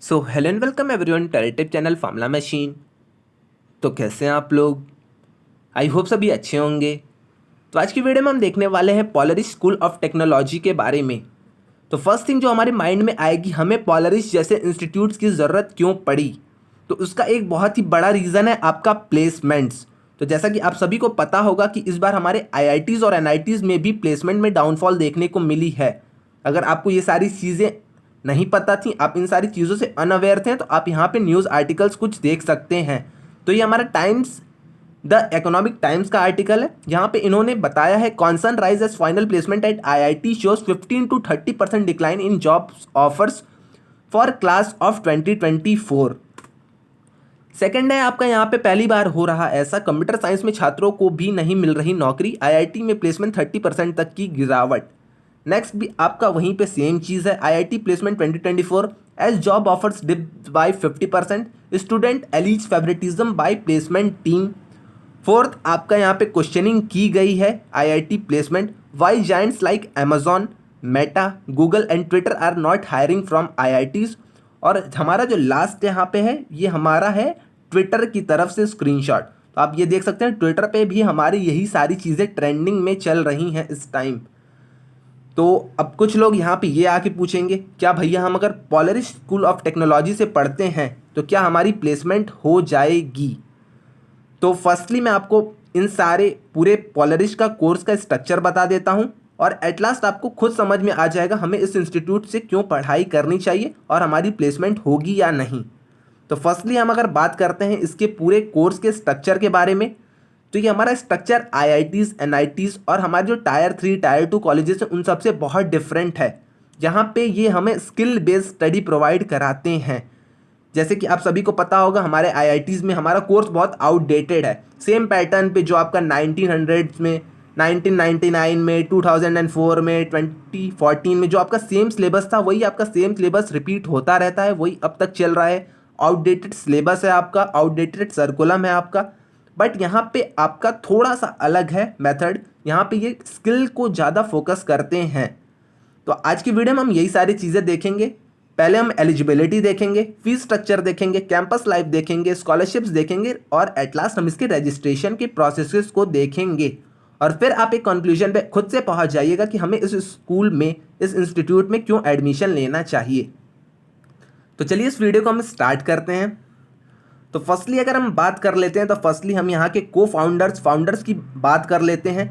So hello and welcome everyone टेरेटिव channel formula machine. तो कैसे हैं आप लोग? आई होप सभी अच्छे होंगे। तो आज की वीडियो में हम देखने वाले हैं पोलरिस स्कूल ऑफ टेक्नोलॉजी के बारे में। तो फर्स्ट थिंग जो हमारे माइंड में आएगी, हमें पोलरिस जैसे इंस्टीट्यूट्स की ज़रूरत क्यों पड़ी? तो उसका एक बहुत ही बड़ा रीज़न है आपका प्लेसमेंट्स। तो जैसा कि आप सभी को पता होगा कि इस बार हमारे आईआईटीज़ और एनआईटीज़ में भी प्लेसमेंट में डाउनफॉल देखने को मिली है। अगर आपको ये सारी चीज़ें नहीं पता थी, आप इन सारी चीज़ों से अनअवेयर थे, तो आप यहाँ पे न्यूज़ आर्टिकल्स कुछ देख सकते हैं। तो ये हमारा टाइम्स द इकोनॉमिक टाइम्स का आर्टिकल है। यहाँ पे इन्होंने बताया है concern rise as final placement at IIT shows 15 to 30% decline in job offers for class of 2024। Second है आपका, यहाँ पे पहली बार हो रहा ऐसा, कंप्यूटर साइंस में छात्रों को भी नहीं मिल रही नौकरी, आईआईटी में प्लेसमेंट 30% तक की गिरावट। नेक्स्ट भी आपका वहीं पे सेम चीज़ है, IIT placement 2024 as job offers dip by 50%, student alleges favouritism by placement team. Fourth आपका यहाँ पे क्वेश्चनिंग की गई है IIT placement, why giants like Amazon, Meta, Google and Twitter are not hiring from IITs. और हमारा जो लास्ट यहाँ पे है, ये हमारा है ट्विटर की तरफ से स्क्रीनशॉट। तो आप ये देख सकते हैं ट्विटर पे भी हमारी यही सारी चीज़ें ट्रेंडिंग में चल रही हैं इस टाइम। तो अब कुछ लोग यहाँ पे ये आके पूछेंगे, क्या भैया हम अगर पोलरिस स्कूल ऑफ टेक्नोलॉजी से पढ़ते हैं तो क्या हमारी प्लेसमेंट हो जाएगी? तो फर्स्टली मैं आपको इन सारे पूरे पोलरिस का कोर्स का स्ट्रक्चर बता देता हूँ, और एट लास्ट आपको खुद समझ में आ जाएगा हमें इस इंस्टीट्यूट से क्यों पढ़ाई करनी चाहिए और हमारी प्लेसमेंट होगी या नहीं। तो फर्स्टली हम अगर बात करते हैं इसके पूरे कोर्स के स्ट्रक्चर के बारे में, तो ये हमारा स्ट्रक्चर आईआईटीज़, एनआईटीज़ और हमारे जो टायर 3 टायर 2 कॉलेजेस हैं उन सबसे बहुत डिफरेंट है। यहाँ पे ये हमें स्किल बेस्ड स्टडी प्रोवाइड कराते हैं। जैसे कि आप सभी को पता होगा, हमारे आईआईटीज़ में हमारा कोर्स बहुत आउटडेटेड है। सेम पैटर्न पे जो आपका 1900 में, 1999 में, 2004 में, 2014 में जो आपका सेम सिलेबस था, वही आपका सेम सिलेबस रिपीट होता रहता है, वही अब तक चल रहा है। आउटडेटेड सिलेबस है आपका, आउटडेटेड सर्कुलम है आपका। बट यहाँ पे आपका थोड़ा सा अलग है मेथड, यहाँ पे ये स्किल को ज़्यादा फोकस करते हैं। तो आज की वीडियो में हम यही सारी चीज़ें देखेंगे। पहले हम एलिजिबिलिटी देखेंगे, फीस स्ट्रक्चर देखेंगे, कैंपस लाइफ देखेंगे, स्कॉलरशिप्स देखेंगे, और एट लास्ट हम इसके रजिस्ट्रेशन के प्रोसेसेस को देखेंगे। और फिर आप एक कंक्लूजन पे खुद से पहुंच जाइएगा कि हमें इस स्कूल में, इस इंस्टीट्यूट में क्यों एडमिशन लेना चाहिए। तो चलिए इस वीडियो को हम स्टार्ट करते हैं। तो फर्स्टली अगर हम बात कर लेते हैं, तो फर्स्टली हम यहाँ के फाउंडर्स की बात कर लेते हैं।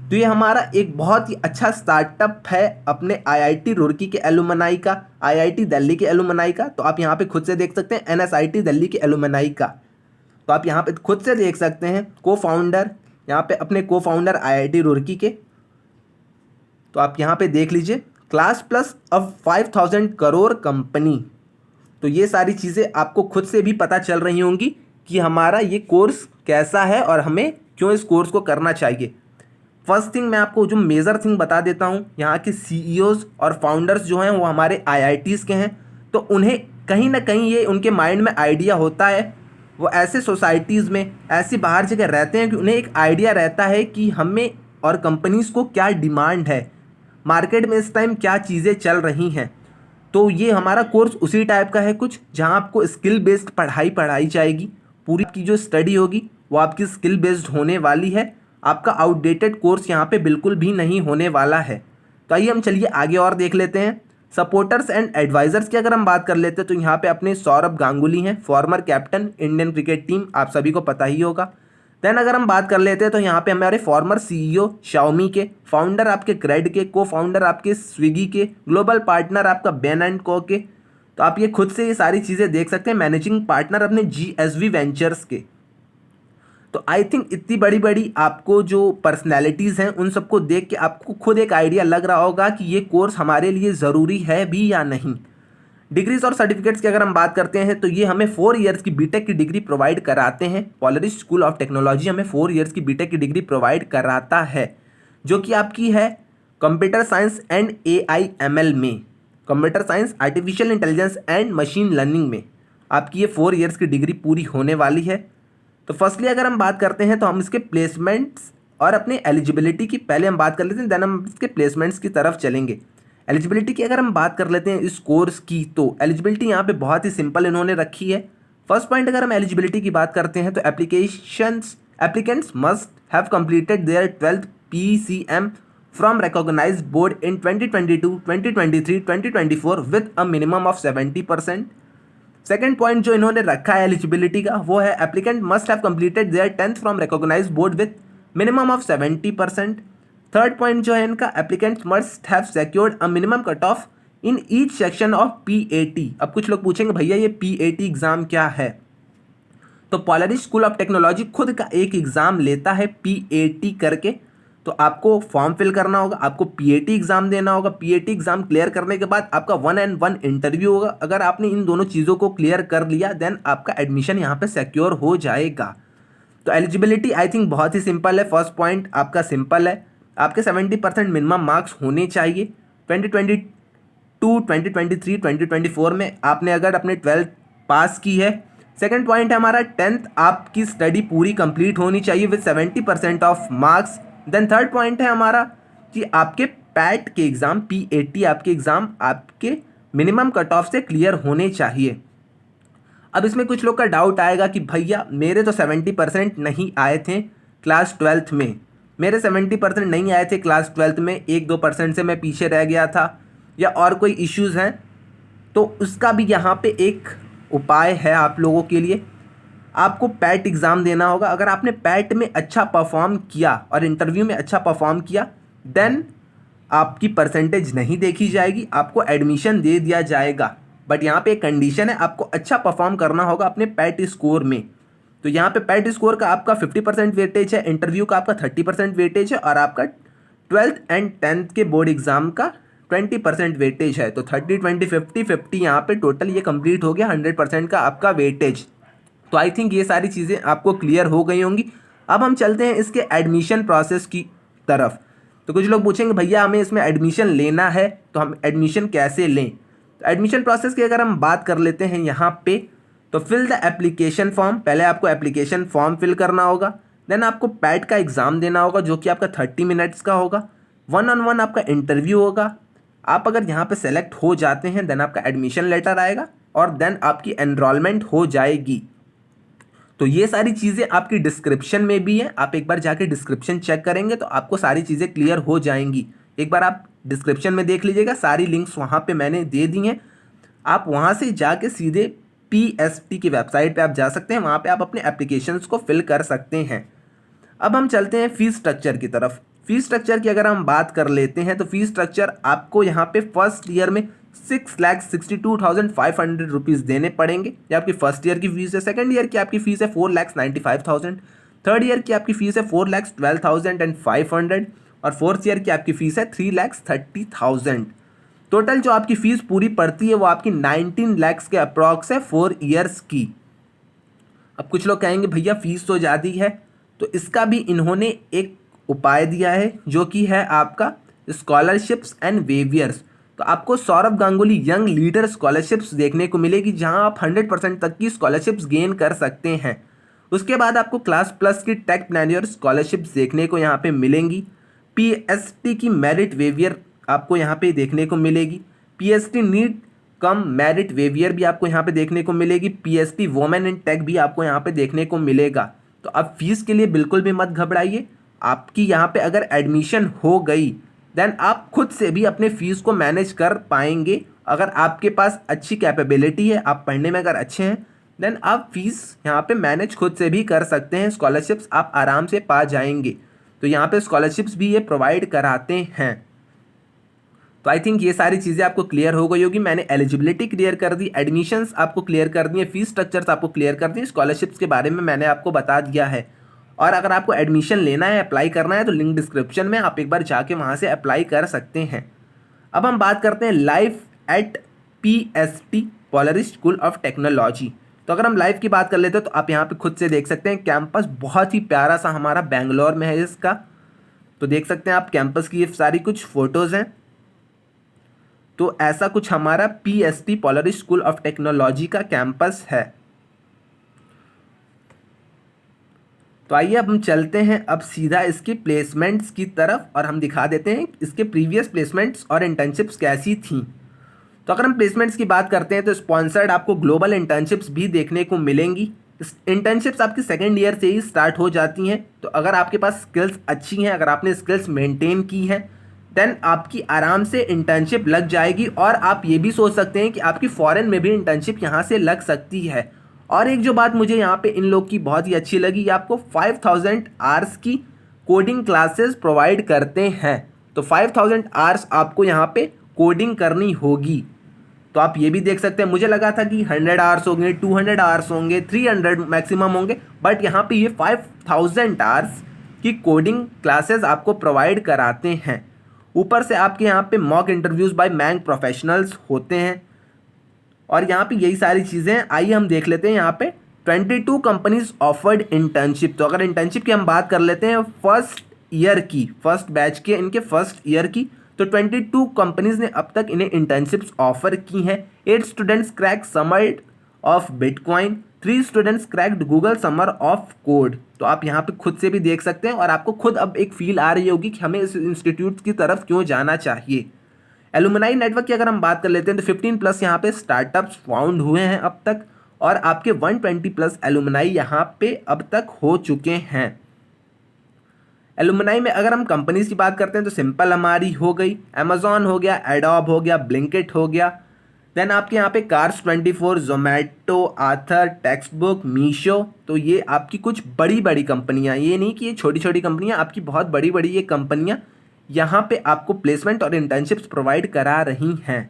तो ये हमारा एक बहुत ही अच्छा स्टार्टअप है अपने आईआईटी रुड़की के एलुमनाई का, आईआईटी दिल्ली के एलुमनाई का। तो आप यहाँ पे खुद से देख सकते हैं एनएसआईटी दिल्ली के एलुमनाई का। तो आप यहाँ पे खुद से देख सकते हैं को फाउंडर, यहाँ पे अपने को फाउंडर आईआईटी रुड़की के। तो आप यहाँ पे देख लीजिए, क्लास प्लस अब 5000 करोड़ कंपनी। तो ये सारी चीज़ें आपको खुद से भी पता चल रही होंगी कि हमारा ये कोर्स कैसा है और हमें क्यों इस कोर्स को करना चाहिए। फर्स्ट थिंग मैं आपको जो मेजर थिंग बता देता हूँ, यहाँ के सीईओज और फाउंडर्स जो हैं वो हमारे आईआईटीज़ के हैं। तो उन्हें कहीं ना कहीं ये उनके माइंड में आइडिया होता है, वो ऐसे सोसाइटीज़ में, ऐसी बाहर जगह रहते हैं कि उन्हें एक आइडिया रहता है कि हमें और कंपनीज़ को क्या डिमांड है, मार्केट में इस टाइम क्या चीज़ें चल रही हैं। तो ये हमारा कोर्स उसी टाइप का है कुछ, जहाँ आपको स्किल बेस्ड पढ़ाई जाएगी। पूरी की जो स्टडी होगी वो आपकी स्किल बेस्ड होने वाली है। आपका आउटडेटेड कोर्स यहाँ पे बिल्कुल भी नहीं होने वाला है। तो आइए हम चलिए आगे और देख लेते हैं। सपोर्टर्स एंड एडवाइजर्स की अगर हम बात कर लेते हैं, तो यहाँ पे अपने सौरभ गांगुली हैं, former captain Indian cricket team, आप सभी को पता ही होगा। देन अगर हम बात कर लेते हैं, तो यहाँ पे हमारे फॉर्मर सीईओ शाओमी के, फाउंडर आपके क्रेड के, को फाउंडर आपके स्विगी के, ग्लोबल पार्टनर आपका बेन एंड को के। तो आप ये खुद से ये सारी चीज़ें देख सकते हैं, मैनेजिंग पार्टनर अपने जीएसवी वेंचर्स के। तो आई थिंक इतनी बड़ी बड़ी आपको जो पर्सनैलिटीज़ हैं उन सबको देख के आपको खुद एक आइडिया लग रहा होगा कि ये कोर्स हमारे लिए ज़रूरी है भी या नहीं। डिग्रीज और सर्टिफिकेट्स की अगर हम बात करते हैं, तो ये हमें 4 इयर्स की बीटेक की डिग्री प्रोवाइड कराते हैं। पोलरिस स्कूल ऑफ टेक्नोलॉजी हमें 4 इयर्स की बीटेक की डिग्री प्रोवाइड कराता है, जो कि आपकी है कंप्यूटर साइंस एंड एआईएमएल में, computer science, artificial intelligence and machine learning में आपकी ये 4 इयर्स की डिग्री पूरी होने वाली है। तो फर्स्टली अगर हम बात करते हैं, तो हम इसके प्लेसमेंट्स और अपने एलिजिबिलिटी की पहले हम बात कर लेते हैं, देन हम इसके प्लेसमेंट्स की तरफ चलेंगे। एलिजिबिलिटी की अगर हम बात कर लेते हैं इस कोर्स की, तो एलिजिबिलिटी यहाँ पे बहुत ही सिंपल इन्होंने रखी है। फर्स्ट पॉइंट अगर हम एलिजिबिलिटी की बात करते हैं तो applicants must have completed their 12th PCM from recognised board in 2022, 2023, 2024 with a minimum of 70%। Second point जो इन्होंने रखा है एलिजिबिलिटी का वो है applicant must have completed their 10th from recognised board with minimum of 70%। Third point जो है इनका applicant must have secured a minimum cut off in each section of PAT। अब कुछ लोग पूछेंगे भैया ये PAT एग्जाम क्या है, तो पोलरिस स्कूल ऑफ टेक्नोलॉजी खुद का एक एग्जाम लेता है PAT करके। तो आपको फॉर्म फिल करना होगा, आपको PAT एग्जाम देना होगा। PAT एग्जाम क्लियर करने के बाद आपका 1-on-1 इंटरव्यू होगा। अगर आपने इन दोनों चीज़ों को क्लियर कर लिया देन आपका एडमिशन यहाँ पे सिक्योर हो जाएगा। तो एलिजिबिलिटी आई थिंक बहुत ही सिंपल है। फर्स्ट पॉइंट आपका सिंपल है, आपके 70% मिनिमम मार्क्स होने चाहिए। 2022, 2023, 2024 में आपने अगर अपने 12th पास की है। सेकंड पॉइंट है हमारा 10th आपकी स्टडी पूरी कंप्लीट होनी चाहिए with 70% of marks. Then third point है हमारा कि आपके पैट के एग्ज़ाम PAT आपके एग्ज़ाम आपके मिनिमम कट ऑफ से क्लियर होने चाहिए। अब इसमें कुछ लोग का डाउट आएगा कि भैया मेरे तो 70% नहीं आए थे क्लास 12th में, मेरे 70% नहीं आए थे क्लास 12th में, 1-2% से मैं पीछे रह गया था या और कोई इश्यूज़ हैं। तो उसका भी यहाँ पे एक उपाय है आप लोगों के लिए। आपको पैट एग्ज़ाम देना होगा। अगर आपने पैट में अच्छा परफॉर्म किया और इंटरव्यू में अच्छा परफॉर्म किया देन आपकी परसेंटेज नहीं देखी जाएगी, आपको एडमिशन दे दिया जाएगा। बट यहाँ पे एक कंडीशन है, आपको अच्छा परफॉर्म करना होगा अपने पैट स्कोर में। तो यहाँ पे पैट स्कोर का आपका 50% वेटेज है, इंटरव्यू का आपका 30% वेटेज है और आपका 12th एंड 10th के बोर्ड एग्जाम का 20% वेटेज है। तो 30, 20, 50, 50 यहाँ पे टोटल ये कंप्लीट हो गया 100% का आपका वेटेज। तो आई थिंक ये सारी चीज़ें आपको क्लियर हो गई होंगी। अब हम चलते हैं इसके एडमिशन प्रोसेस की तरफ। तो कुछ लोग पूछेंगे भैया हमें इसमें एडमिशन लेना है तो हम एडमिशन कैसे लें। तो एडमिशन प्रोसेस की अगर हम बात कर लेते हैं यहाँ पे, तो फिल द एप्लीकेशन फॉर्म। पहले आपको एप्लीकेशन फॉर्म फिल करना होगा। देन आपको पैट का एग्ज़ाम देना होगा जो कि आपका 30 मिनट्स का होगा। 1-on-1 आपका इंटरव्यू होगा। आप अगर यहाँ पे सेलेक्ट हो जाते हैं देन आपका एडमिशन लेटर आएगा और देन आपकी एनरोलमेंट हो जाएगी। तो ये सारी चीज़ें आपकी डिस्क्रिप्शन में भी हैं, आप एक बार जाके डिस्क्रिप्शन चेक करेंगे तो आपको सारी चीज़ें क्लियर हो जाएंगी। एक बार आप डिस्क्रिप्शन में देख लीजिएगा, सारी लिंक्स वहाँ पे मैंने दे दी हैं। आप वहाँ से जाके सीधे PST की वेबसाइट पे आप जा सकते हैं, वहाँ पे आप अपने एप्लीकेशंस को फिल कर सकते हैं। अब हम चलते हैं फ़ीस स्ट्रक्चर की तरफ। फ़ीस स्ट्रक्चर की अगर हम बात कर लेते हैं तो फ़ीस स्ट्रक्चर आपको यहाँ पे फर्स्ट ईयर में 6,62,500 रुपीज़ देने पड़ेंगे। ये आपकी फर्स्ट ईयर की फ़ीस है। सेकंड ईयर की आपकी फ़ीस है 4,95,000। थर्ड ईयर की आपकी फ़ीस है 4,12,500 और फोर्थ ईयर की आपकी फ़ीस है 3,30,000। टोटल जो आपकी फ़ीस पूरी पड़ती है वो आपकी 19 लाख के अप्रॉक्स है 4 ईयर्स की। अब कुछ लोग कहेंगे भैया फ़ीस तो ज़्यादा है, तो इसका भी इन्होंने एक उपाय दिया है जो कि है आपका स्कॉलरशिप्स एंड वेवियर्स। तो आपको Saurabh Ganguly young leader scholarships देखने को मिलेगी जहां आप 100% तक की स्कॉलरशिप्स गेन कर सकते हैं। उसके बाद आपको क्लास प्लस की टेक प्लानियर स्कॉलरशिप्स देखने को यहाँ पे मिलेंगी। PST की मेरिट वेवियर आपको यहाँ पे देखने को मिलेगी। PST need cum merit waiver भी आपको यहाँ पे देखने को मिलेगी। PST वोमेन इन टेक भी आपको यहाँ पे देखने को मिलेगा। तो अब फीस के लिए बिल्कुल भी मत घबराइए। आपकी यहाँ पे अगर एडमिशन हो गई देन आप खुद से भी अपने फ़ीस को मैनेज कर पाएंगे। अगर आपके पास अच्छी कैपेबिलिटी है, आप पढ़ने में अगर अच्छे हैं देन आप फीस यहाँ पे मैनेज खुद से भी कर सकते हैं। स्कॉलरशिप्स आप आराम से पा जाएंगे। तो यहाँ पे स्कॉलरशिप्स भी ये प्रोवाइड कराते हैं। तो आई थिंक ये सारी चीज़ें आपको क्लियर हो गई होगी। मैंने एलिजिबिलिटी क्लियर कर दी, एडमिशन्स आपको क्लियर कर दिए, फीस स्ट्रक्चर्स आपको क्लियर कर दिए, स्कॉलरशिप्स के बारे में मैंने आपको बता दिया है। और अगर आपको एडमिशन लेना है, अप्लाई करना है तो लिंक डिस्क्रिप्शन में, आप एक बार जाके वहाँ से अप्लाई कर सकते हैं। अब हम बात करते हैं live at PST Polaris school of technology. तो अगर हम लाइव की बात कर लेते हैं तो आप यहाँ पे खुद से देख सकते हैं, कैंपस बहुत ही प्यारा सा हमारा बेंगलोर में है इसका। तो देख सकते हैं आप कैंपस की ये सारी कुछ फ़ोटोज़ हैं। तो ऐसा कुछ हमारा PST Polaris school of technology का कैंपस है। तो आइए अब हम चलते हैं अब सीधा इसकी प्लेसमेंट्स की तरफ और हम दिखा देते हैं इसके प्रीवियस प्लेसमेंट्स और इंटर्नशिप्स कैसी थी। तो अगर हम प्लेसमेंट्स की बात करते हैं तो स्पॉन्सर्ड आपको ग्लोबल इंटर्नशिप्स भी देखने को मिलेंगी। इंटर्नशिप्स आपकी सेकेंड ईयर से ही स्टार्ट हो जाती हैं। तो अगर आपके पास स्किल्स अच्छी हैं, अगर आपने स्किल्स मेंटेन की हैं, देन आपकी आराम से इंटर्नशिप लग जाएगी। और आप ये भी सोच सकते हैं कि आपकी फॉरेन में भी इंटर्नशिप यहाँ से लग सकती है। और एक जो बात मुझे यहाँ पे इन लोग की बहुत ही अच्छी लगी, आपको 5000 आवर्स की कोडिंग क्लासेस प्रोवाइड करते हैं। तो 5000 आवर्स आपको यहाँ पे कोडिंग करनी होगी। तो आप ये भी देख सकते हैं, मुझे लगा था कि 100 आवर्स होंगे, 200 आवर्स होंगे, 300 मैक्सिमम होंगे, बट यहाँ पे ये 5000 आवर्स की कोडिंग क्लासेस आपको प्रोवाइड कराते हैं। ऊपर से आपके यहाँ पे मॉक इंटरव्यूज़ बाय मैंग प्रोफेशनल्स होते हैं और यहाँ पे यही सारी चीज़ें हैं। आइए हम देख लेते हैं यहाँ पे 22 कंपनीज ऑफर्ड इंटर्नशिप। तो अगर इंटर्नशिप की हम बात कर लेते हैं फर्स्ट ईयर की, फर्स्ट बैच के इनके फर्स्ट ईयर की, तो 22 कंपनीज ने अब तक इन्हें इंटर्नशिप्स ऑफर की हैं। 8 students crack summer of bitcoin, 3 students cracked Google summer of code. तो आप यहाँ पे खुद से भी देख सकते हैं और आपको खुद अब एक फील आ रही होगी कि हमें इस इंस्टीट्यूट की तरफ क्यों जाना चाहिए। एलुमनाई नेटवर्क की अगर हम बात कर लेते हैं तो 15+ यहाँ पे स्टार्टअप्स फाउंड हुए हैं अब तक और आपके 120+ एलुमनाई यहाँ पे अब तक हो चुके हैं। एलुमनाई में अगर हम कंपनीज की बात करते हैं तो सिंपल हमारी हो गई, अमेजॉन हो गया, एडोब हो गया, ब्लिंकिट हो गया, देन आपके यहाँ पे कार्स24, जोमेटो, आथर, टेक्स्ट बुक, मीशो। तो ये आपकी कुछ बड़ी बड़ी कंपनियाँ, ये नहीं कि ये छोटी छोटी कंपनियाँ, आपकी बहुत बड़ी बड़ी ये कंपनियाँ यहाँ पे आपको प्लेसमेंट और इंटर्नशिप्स प्रोवाइड करा रही हैं।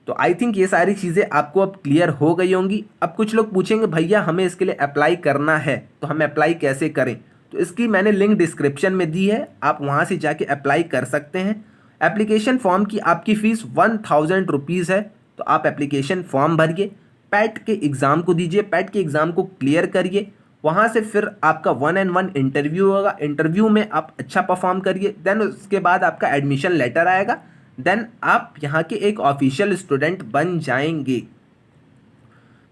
तो आई थिंक ये सारी चीज़ें आपको अब क्लियर हो गई होंगी। अब कुछ लोग पूछेंगे भैया हमें इसके लिए अप्लाई करना है तो हम अप्लाई कैसे करें, तो इसकी मैंने लिंक डिस्क्रिप्शन में दी है, आप वहाँ से जाके अप्लाई कर सकते हैं। एप्लीकेशन फॉर्म की आपकी फ़ीस 1000 रुपीज़ है। तो आप एप्लीकेशन फॉर्म भरिए, पैट के एग्ज़ाम को दीजिए, पैट के एग्ज़ाम को क्लियर करिए, वहाँ से फिर आपका 1-on-1 इंटरव्यू होगा। इंटरव्यू में आप अच्छा परफॉर्म करिए, देन उसके बाद आपका एडमिशन लेटर आएगा, देन आप यहाँ के एक ऑफिशियल स्टूडेंट बन जाएंगे।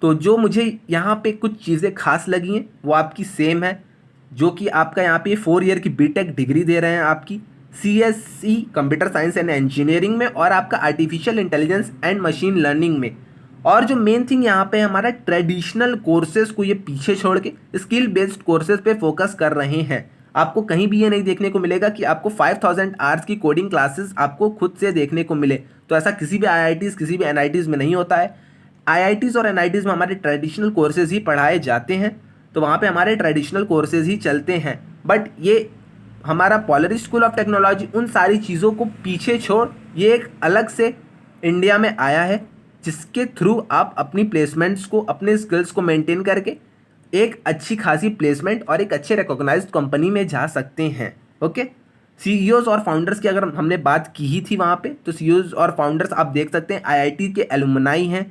तो जो मुझे यहाँ पे कुछ चीज़ें खास लगी हैं वो आपकी सेम है, जो कि आपका यहाँ पे 4 ईयर की बीटेक डिग्री दे रहे हैं आपकी CSE computer science and engineering में और आपका artificial intelligence and machine learning में। और जो मेन थिंग यहाँ पे हमारा ट्रेडिशनल कोर्सेज को ये पीछे छोड़ के स्किल बेस्ड कोर्सेज पे फोकस कर रहे हैं। आपको कहीं भी ये नहीं देखने को मिलेगा कि आपको 5000 आवर्स की कोडिंग क्लासेस आपको खुद से देखने को मिले। तो ऐसा किसी भी IITs किसी भी NITs में नहीं होता है। IITs और NITs में हमारे ट्रेडिशनल कोर्सेज ही पढ़ाए जाते हैं, तो वहाँ पे हमारे ट्रेडिशनल कोर्सेज ही चलते हैं। बट ये हमारा पोलरिस स्कूल ऑफ टेक्नोलॉजी उन सारी चीज़ों को पीछे छोड़ ये एक अलग से इंडिया में आया है, जिसके थ्रू आप अपनी प्लेसमेंट्स को, अपने स्किल्स को मेंटेन करके एक अच्छी खासी प्लेसमेंट और एक अच्छे रिकॉग्नाइज्ड कंपनी में जा सकते हैं। ओके, CEOs और फाउंडर्स की अगर हमने बात की ही थी वहाँ पे, तो CEOs और फाउंडर्स आप देख सकते हैं IIT के एलुमनाई हैं,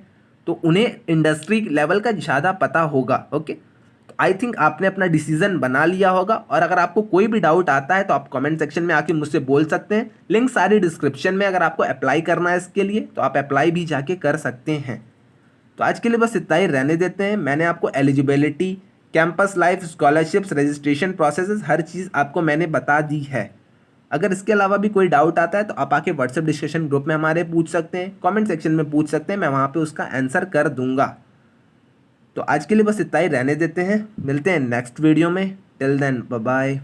तो उन्हें इंडस्ट्री लेवल का ज़्यादा पता होगा। ओके, तो आई थिंक आपने अपना डिसीजन बना लिया होगा। और अगर आपको कोई भी डाउट आता है तो आप कमेंट सेक्शन में आके मुझसे बोल सकते हैं। लिंक सारी डिस्क्रिप्शन में, अगर आपको अप्लाई करना है इसके लिए तो आप अप्लाई भी जाके कर सकते हैं। तो आज के लिए बस इतना ही रहने देते हैं। मैंने आपको eligibility, campus life, scholarships, registration processes, हर चीज़ आपको मैंने बता दी है। अगर इसके अलावा भी कोई डाउट आता है तो आप आके व्हाट्सएप डिस्कशन ग्रुप में हमारे पूछ सकते हैं, कमेंट सेक्शन में पूछ सकते हैं, मैं वहाँ पे उसका आंसर कर दूंगा। तो आज के लिए बस इतना ही रहने देते हैं, मिलते हैं नेक्स्ट वीडियो में। Till then bye bye.